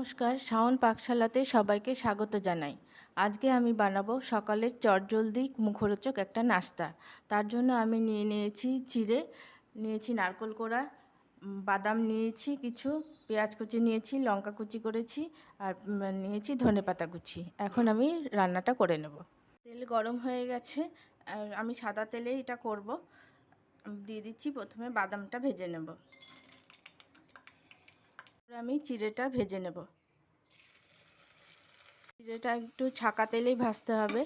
নমস্কার, শাওন পাকশালাতে সবাইকে স্বাগত জানাই। আজকে আমি বানাবো সকালের চটজলদি মুখরোচক একটা নাস্তা। তার জন্য আমি নিয়েছি চিড়ে, নিয়েছি নারকেল কোড়া, বাদাম নিয়েছি কিছু, পেঁয়াজ কুচি নিয়েছি, লঙ্কা কুচি করেছি, আর নিয়েছি ধনেপাতা কুচি। এখন আমি রান্নাটা করে নেব। তেল গরম হয়ে গেছে, আর আমি সাদা তেলেই এটা করব। দিয়ে দিচ্ছি প্রথমে বাদামটা ভেজে নেব। আমি চিড়েটা ভেজে নেব। চিড়েটা একটু ছাকা তেলেই ভাজতে হবে,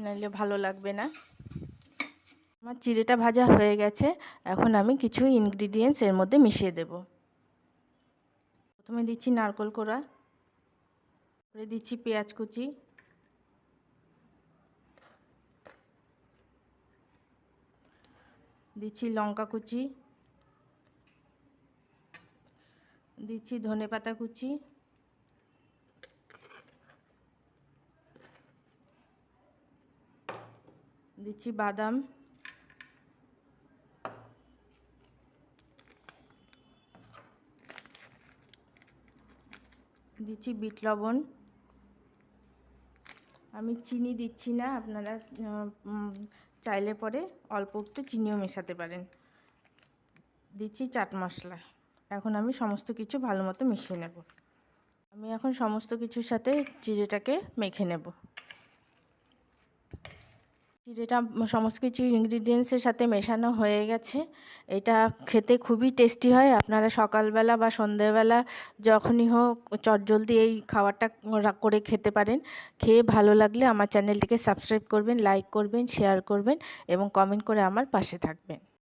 নাহলে ভালো লাগবে না। আমার চিড়েটা ভাজা হয়ে গেছে। এখন আমি কিছু ইনগ্রিডিয়েন্টস এর মধ্যে মিশিয়ে দেব। প্রথমে দিচ্ছি নারকেল কোড়া, পরে দিচ্ছি পেঁয়াজ কুচি, দিচ্ছি লঙ্কা কুচি, দিচ্ছি ধনেপাতা কুচি, দিচ্ছি বাদাম, দিচ্ছি বিট লবণ। আমি চিনি দিচ্ছি না, আপনারা চাইলে পরে অল্প একটু চিনিও মেশাতে পারেন। দিচ্ছি চাট মশলা। এখন আমি সমস্ত কিছু ভালো মতো মিশিয়ে নেব। আমি এখন সমস্ত কিছুর সাথে চিড়েটাকে মেখে নেব। চিড়েটা সমস্ত কিছু ইনগ্রিডিয়েন্টসের সাথে মেশানো হয়ে গেছে। এটা খেতে খুবই টেস্টি হয়। আপনারা সকালবেলা বা সন্ধ্যেবেলা যখনই হোক চটজলদি এই খাবারটা করে খেতে পারেন। খেয়ে ভালো লাগলে আমার চ্যানেলটিকে সাবস্ক্রাইব করবেন, লাইক করবেন, শেয়ার করবেন এবং কমেন্ট করে আমার পাশে থাকবেন।